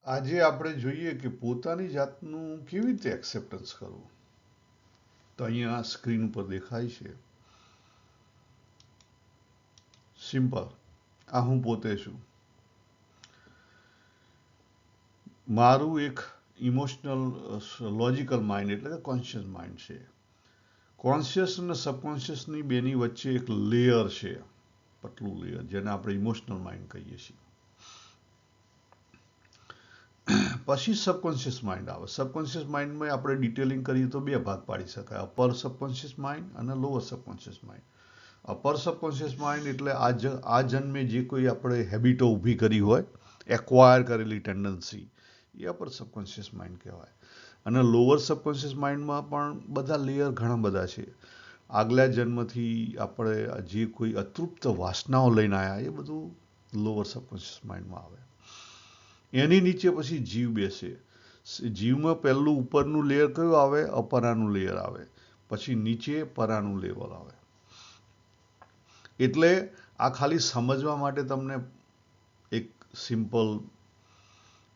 આજે આપણે જોઈએ કે પોતાની જાતનું કેવી રીતે એક્સેપ્ટન્સ કરવું. તો અહીંયા સ્ક્રીન ઉપર દેખાય છે સિમ્પલ. આ હું પોતે છું. મારું એક ઇમોશનલ લોજિકલ માઇન્ડ એટલે કે કોન્શિયસ માઇન્ડ છે. કોન્શિયસ અને સબકોન્શિયસની બેની વચ્ચે એક લેયર છે, પતલું લેયર, જેને આપણે ઇમોશનલ માઇન્ડ કહીએ છીએ. પછી સબકોન્શિયસ માઇન્ડ આવે. સબકોન્શિયસ માઇન્ડમાં આપણે ડિટેલિંગ કરીએ તો બે ભાગ પાડી શકાય: અપર સબકોન્શિયસ માઇન્ડ અને lower subconscious mind. Upper subconscious mind એટલે આ જન્મે જે કોઈ આપણે હેબિટો ઊભી કરી હોય, એક્વાયર કરેલી ટેન્ડન્સી, એ અપર સબકોન્શિયસ માઇન્ડ કહેવાય. અને લોઅર સબકોન્શિયસ માઇન્ડમાં પણ બધા લેયર ઘણા બધા છે. આગલા જન્મથી આપણે જે કોઈ અતૃપ્ત વાસનાઓ લઈને આવ્યા, એ બધું લોઅર સબકોન્શિયસ માઇન્ડમાં આવે. એની નીચે પછી જીવ બેસે. જીવમાં પહેલું ઉપરનું લેયર કયું આવે? અપરાનું લેયર આવે. પછી નીચે પરાનું લેવલ આવે. એટલે આ ખાલી સમજવા માટે તમને એક સિમ્પલ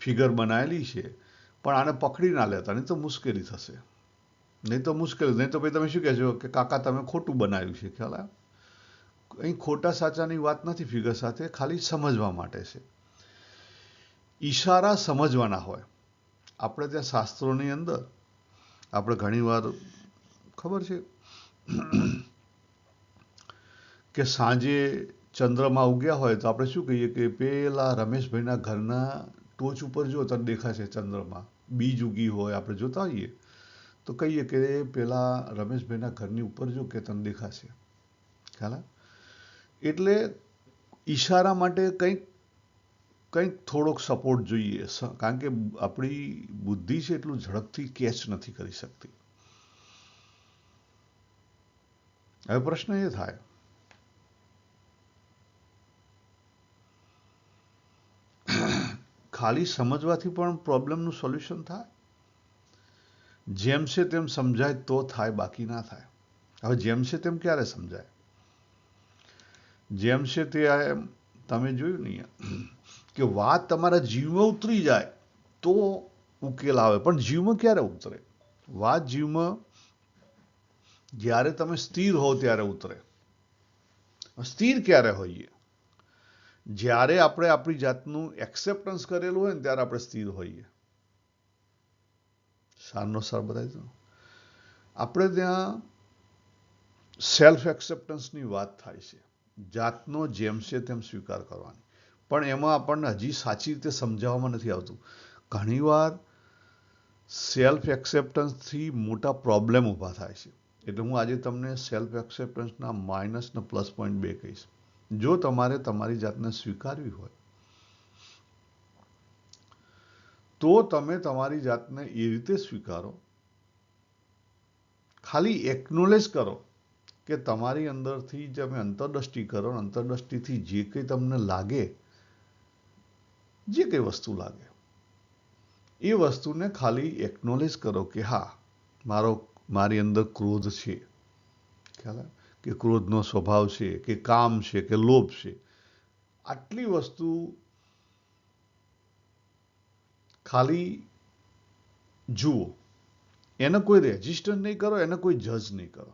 ફિગર બનાવેલી છે, પણ આને પકડી ના લેતા, નહીં તો મુશ્કેલી થશે. નહીં તો પછી તમે શું કહેશો કે કાકા તમે ખોટું બનાવ્યું છે. ખ્યાલ આવે? અહીં ખોટા સાચાની વાત નથી ફિગર સાથે, ખાલી સમજવા માટે છે. ઈશારા સમજવાના હોય. આપણે ત્યાં શાસ્ત્રોની અંદર આપણે ઘણીવાર ખબર છે કે સાંજે ચંદ્રમાં ઉગ્યા હોય તો આપણે શું કહીએ કે પેલા રમેશભાઈના ઘરના ટોચ ઉપર જો તને દેખાશે ચંદ્રમાં, બીજ ઉગી હોય, આપણે જોતા હોઈએ તો કહીએ કે પેલા રમેશભાઈના ઘરની ઉપર જો કે તને દેખાશે. ખ્યાલ? એટલે ઈશારા માટે કંઈક થોડોક સપોર્ટ જોઈએ, કારણ કે આપણી બુદ્ધિ છે એટલું ઝડપથી કેચ નથી કરી શકતી. હવે પ્રશ્ન એ થાય, ખાલી સમજવાથી પણ પ્રોબ્લેમનું સોલ્યુશન થાય? જેમ છે તેમ સમજાય તો થાય, બાકી ના થાય. હવે જેમ છે તેમ ક્યારે સમજાય? જેમ છે તે તમે જોયું નહીં કે વાત તમારા જીવમાં ઉતરી જાય તો ઉકેલ આવે. પણ જીવમાં ક્યારે ઉતરે? વાત જીવમાં જ્યારે તમે સ્થિર હો ત્યારે ઉતરે. સ્થિર ક્યારે હોઈએ? જ્યારે આપણે આપણી જાતનું એક્સેપ્ટન્સ કરેલું હોય ને ત્યારે આપણે સ્થિર હોઈએ. સારનો સાર બતાવી દો. આપણે ત્યાં સેલ્ફ એક્સેપ્ટન્સની વાત થાય છે, જાતનો જેમ છે તેમ સ્વીકાર કરવાની. પણ એમાં આપણને હજી સાચી રીતે સમજાવવામાં નથી આવતું. ઘણીવાર સેલ્ફ એક્સેપ્ટન્સથી મોટા પ્રોબ્લેમ ઊભા થાય છે. એટલે હું આજે તમને સેલ્ફ એક્સેપ્ટન્સના માઇનસ ને પ્લસ પોઈન્ટ બે કહીશ. જો તમારે તમારી જાતને સ્વીકારવી હોય તો તમે તમારી જાતને એ રીતે સ્વીકારો, ખાલી એકનોલેજ કરો કે તમારી અંદરથી તમે અંતરદ્રષ્ટિ કરો, અંતરદ્રષ્ટિથી જે કંઈ તમને લાગે, જે કંઈ વસ્તુ લાગે, એ વસ્તુને ખાલી એકનોલેજ કરો કે હા, મારી અંદર ક્રોધ છે. ખ્યાલ કે ક્રોધનો સ્વભાવ છે, કે કામ છે, કે લોભ છે. આટલી વસ્તુ ખાલી જુઓ. એને કોઈ રેજિસ્ટર નહીં કરો, એને કોઈ જજ નહીં કરો.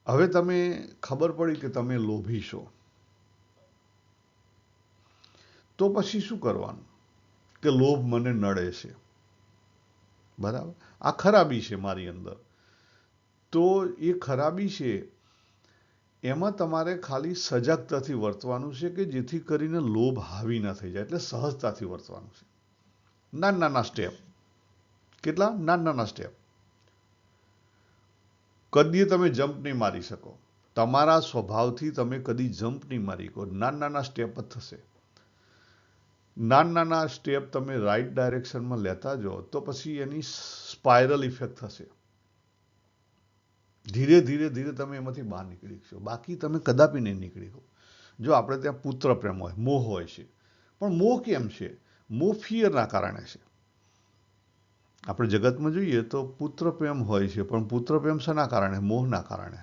હવે તમે ખબર પડી કે તમે લોભી છો, તો પછી શું કરવાનું? કે લોભ મને નડે છે, બરાબર, આ ખરાબી છે મારી અંદર. તો એ ખરાબી છે, એમાં તમારે ખાલી સજાગતાથી વર્તવાનું છે કે જેથી કરીને લોભ હાવી ના થઈ જાય. એટલે સહજતાથી વર્તવાનું છે. નાના સ્ટેપ. કેટલા નાના સ્ટેપ? કદી તમે જમ્પ નહીં મારી શકો. તમારા સ્વભાવથી તમે કદી જમ્પ નહીં મારી શકો. નાના સ્ટેપ જ થશે. નાના સ્ટેપ તમે રાઈટ ડાયરેક્શનમાં લેતા જાઓ તો પછી એની સ્પાઇરલ ઇફેક્ટ થશે. ધીરે ધીરે તમે એમાંથી બહાર નીકળી શકશો. બાકી તમે કદાપી નહીં નીકળી શકો. જો આપણે ત્યાં પુત્ર પ્રેમ હોય, મોહ હોય છે, પણ મોહ કેમ છે? મોહ ફિયરના કારણે છે. આપણે જગતમાં જોઈએ તો પુત્ર પ્રેમ હોય છે, પણ પુત્ર પ્રેમ શેના કારણે? મોહના કારણે.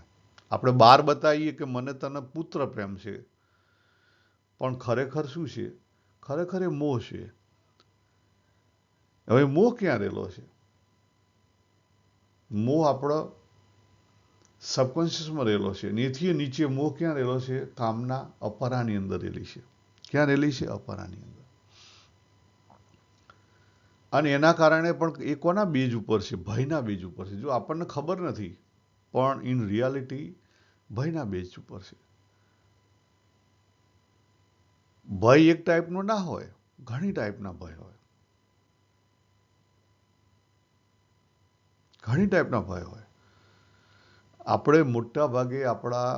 આપણે બહાર બતાવીએ કે મને તને પુત્ર પ્રેમ છે, પણ ખરેખર શું છે? ખરેખર એ મોહ છે. હવે મોહ ક્યાં રહેલો છે? મોહ આપણો સબકોન્શિયસમાં રહેલો છે. એથી નીચે મોહ ક્યાં રહેલો છે? કામના અપરાની અંદર રહેલી છે. ક્યાં રહેલી છે? અપરાની અંદર. અને એના કારણે પણ એ કોના બેઝ ઉપર છે? ભયના બેઝ ઉપર છે. જો આપણને ખબર નથી, પણ ઇન રિયાલિટી ભયના બેઝ ઉપર છે. ભય એક ટાઈપનો ના હોય, ઘણી ટાઈપના ભય હોય. ઘણી ટાઈપના ભય હોય. આપણે મોટા ભાગે આપણા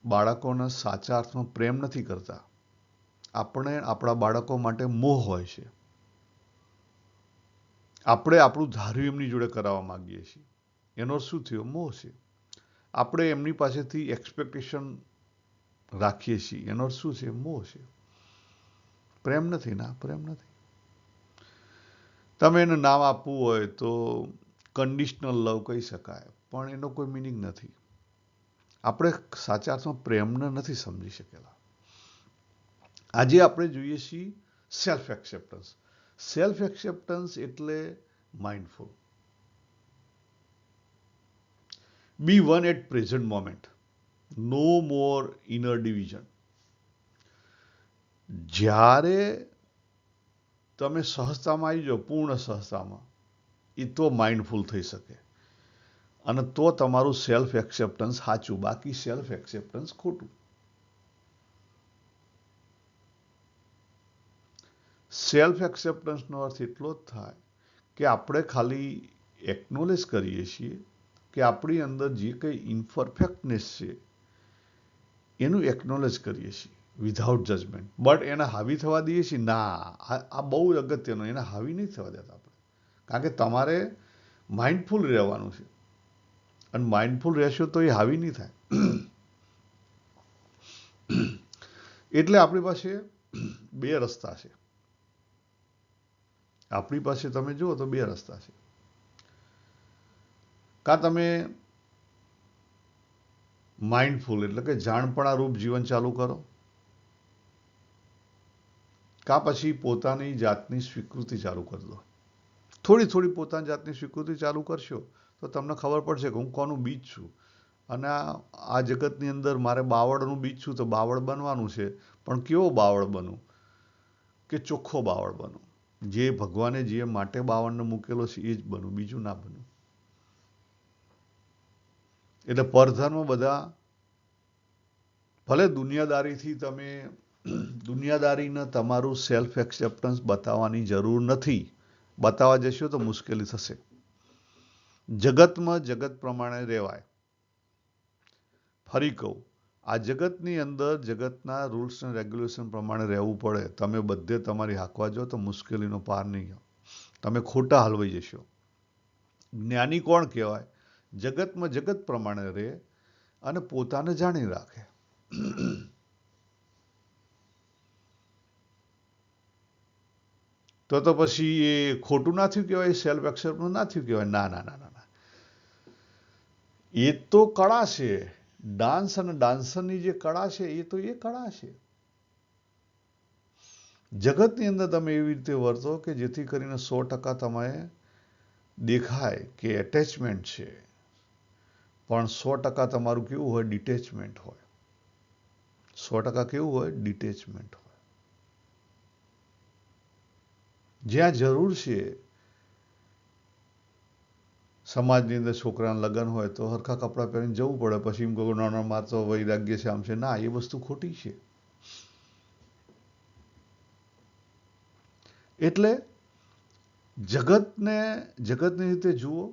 બાળકોને સાચા અર્થમાં પ્રેમ નથી કરતા. આપણે આપણા બાળકો માટે મોહ હોય છે. આપણે આપણું ધાર્યું એમની જોડે કરાવવા માંગીએ છીએ. એનો શું થયો? મોહ છે. આપણે એમની પાસેથી એક્સપેક્ટેશન રાખીએ છીએ. એનો શું છે? મોહ છે. પ્રેમ નથી. ના, પ્રેમ નથી. તમે એને નામ આપવું હોય તો કન્ડિશનલ લવ કહી શકાય, પણ એનો કોઈ મિનિંગ નથી. આપણે સાચા અર્થમાં પ્રેમને નથી સમજી શકેલા. આજે આપણે જોઈએ છીએ સેલ્ફ એક્સેપ્ટન્સ. સેલ્ફ એક્સેપ્ટન્સ એટલે માઇન્ડફુલ. બી વન એટ પ્રેઝન્ટ મોમેન્ટ. નો મોર ઇનર ડિવિઝન. જ્યારે તમે સહજતામાં આવી જાઓ, પૂર્ણ સહજતામાં, એ તો માઇન્ડફુલ થઈ શકે. અને તો તમારું સેલ્ફ એક્સેપ્ટન્સ સાચું, બાકી સેલ્ફ એક્સેપ્ટન્સ ખોટું. સેલ્ફ એક્સેપ્ટન્સનો અર્થ એટલો જ થાય કે આપણે ખાલી એકનોલેજ કરીએ છીએ કે આપણી અંદર જે કંઈ ઇમ્પરફેક્ટનેસ છે એનું એકનોલેજ કરીએ છીએ વિધાઉટ જજમેન્ટ. બટ એને હાવી થવા દઈએ છીએ? ના, આ બહુ અગત્યનું. એને હાવી નહીં થવા દેતા આપણે. કારણ કે તમારે માઇન્ડફુલ રહેવાનું છે. અને માઇન્ડફુલ રહેશો તો એ હાવી નહીં થાય. એટલે આપણી પાસે બે રસ્તા છે. આપણી પાસે તમે જુઓ તો બે રસ્તા છે. કાં તમે માઇન્ડફુલ એટલે કે જાણપણા રૂપ જીવન ચાલુ કરો, કાં પછી પોતાની જાતની સ્વીકૃતિ ચાલુ કરી દો. થોડી થોડી પોતાની જાતની સ્વીકૃતિ ચાલુ કરશો તો તમને ખબર પડશે કે હું કોનું બીજ છું. અને આ જગતની અંદર મારે બાવળનું બીજ છું તો બાવળ બનવાનું છે. પણ કેવો બાવળ બનું? કે ચોખ્ખો બાવળ બનું. જે ભગવાને જે માટે બાવળને મૂકેલો છે એ જ બનું, બીજું ના બનું. એટલે પરધર્મ બધા ભલે દુનિયાદારીથી તમે દુનિયાદારીને તમારું સેલ્ફ એક્સેપ્ટન્સ બતાવવાની જરૂર નથી. બતાવવા જશો તો મુશ્કેલી થશે. જગતમાં જગત પ્રમાણે રહેવાય. ફરી કહું, આ જગતની અંદર જગતના રૂલ્સ એન્ડ રેગ્યુલેશન પ્રમાણે રહેવું પડે. તમે બધે તમારી હાંકવા જાઓ તો મુશ્કેલીનો પાર નહીં. તમે ખોટા હલવાઈ જશો. જ્ઞાની કોણ કહેવાય? જગતમાં જગત પ્રમાણે રહે અને પોતાને જાણી રાખે. તો પછી એ ખોટું ના થયું કહેવાય? સેલ્ફ એક્સેપ્ટન્સ ના થયું કહેવાય? ના ના ના ના. એ તો કળા છે. ડાન્સ અને ડાન્સરની જે કળા છે એ તો એ કળા છે. જગતની અંદર તમે એવી રીતે વર્તો કે જેથી કરીને 100% તમે દેખાય કે એટેચમેન્ટ છે, પણ 100% તમારું કેવું હોય? ડિટેચમેન્ટ હોય. 100% કેવું હોય? ડિટેચમેન્ટ હોય. જ્યાં જરૂર છે, સમાજની અંદર છોકરાના લગ્ન હોય તો હરખા કપડાં પહેરીને જવું પડે. પછી એમ કહું ના માર તો વૈરાગ્ય છે, આમ છે. ના, એ વસ્તુ ખોટી છે. એટલે જગતની રીતે જુઓ,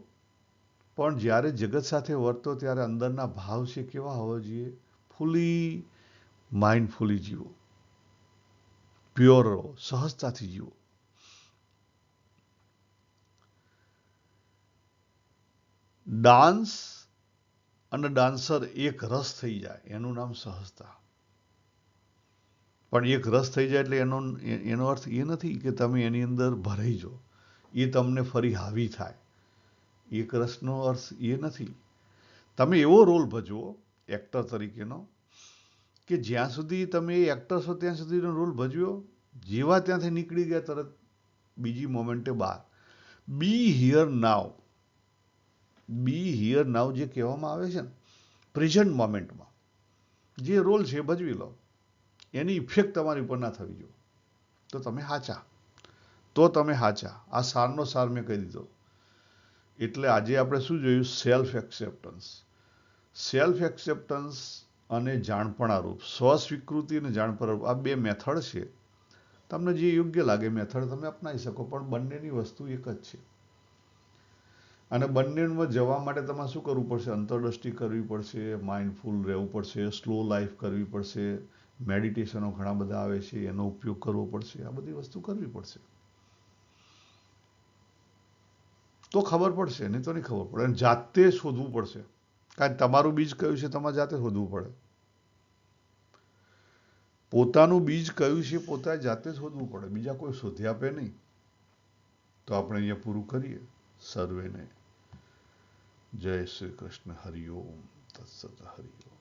પણ જ્યારે જગત સાથે વર્તો ત્યારે અંદરના ભાવ છે કેવા હોવા જોઈએ? ફૂલી માઇન્ડફુલી જીવો, પ્યોર રહો, સહજતાથી જીવો. ડાન્સ અને ડાન્સર એક રસ થઈ જાય એનું નામ સહજતા. પણ એક રસ થઈ જાય એટલે એનો અર્થ એ નથી કે તમે એની અંદર ભરાઈ જાઓ, એ તમને ફરી હાવી થાય. એક રસનો અર્થ એ નથી. તમે એવો રોલ ભજવો એક્ટર તરીકેનો કે જ્યાં સુધી તમે એક્ટર છો ત્યાં સુધીનો રોલ ભજવ્યો, જેવા ત્યાંથી નીકળી ગયા તરત બીજી મોમેન્ટે બહાર. બી હિયર નાવ. બી હિયર નાવ જે કહેવામાં આવે છે ને, પ્રેઝન્ટ મોમેન્ટમાં જે રોલ છે એ ભજવી લો. એની ઇફેક્ટ તમારી ઉપર ના થવી જોઈએ. તો તમે હાચા. આ સારનો સાર મેં કહી દીધો. એટલે આજે આપણે શું જોયું? Self acceptance. સેલ્ફ એક્સેપ્ટન્સ અને જાણપણારૂપ, સ્વસ્વીકૃતિ અને જાણપણારૂપ, આ બે મેથડ છે. તમને જે યોગ્ય લાગે મેથડ તમે અપનાવી શકો, પણ બંનેની વસ્તુ એક જ છે. અને બંનેમાં જવા માટે તમારે શું કરવું પડશે? અંતરદ્રષ્ટિ કરવી પડશે, માઇન્ડફુલ રહેવું પડશે, સ્લો લાઈફ કરવી પડશે, મેડિટેશનો ઘણા બધા આવે છે એનો ઉપયોગ કરવો પડશે. આ બધી વસ્તુ કરવી પડશે તો ખબર પડશે, નહીં તો નહીં ખબર પડે. અને જાતે શોધવું પડશે. કારણ તમારું બીજ કયું છે તમારે જાતે શોધવું પડે. પોતાનું બીજ કયું છે પોતાએ જાતે શોધવું પડે, બીજા કોઈ શોધી આપે નહીં. તો આપણે અહીંયા પૂરું કરીએ. સર્વેને જય શ્રી કૃષ્ણ. હરિઓમ તત્સત. હરિઓમ.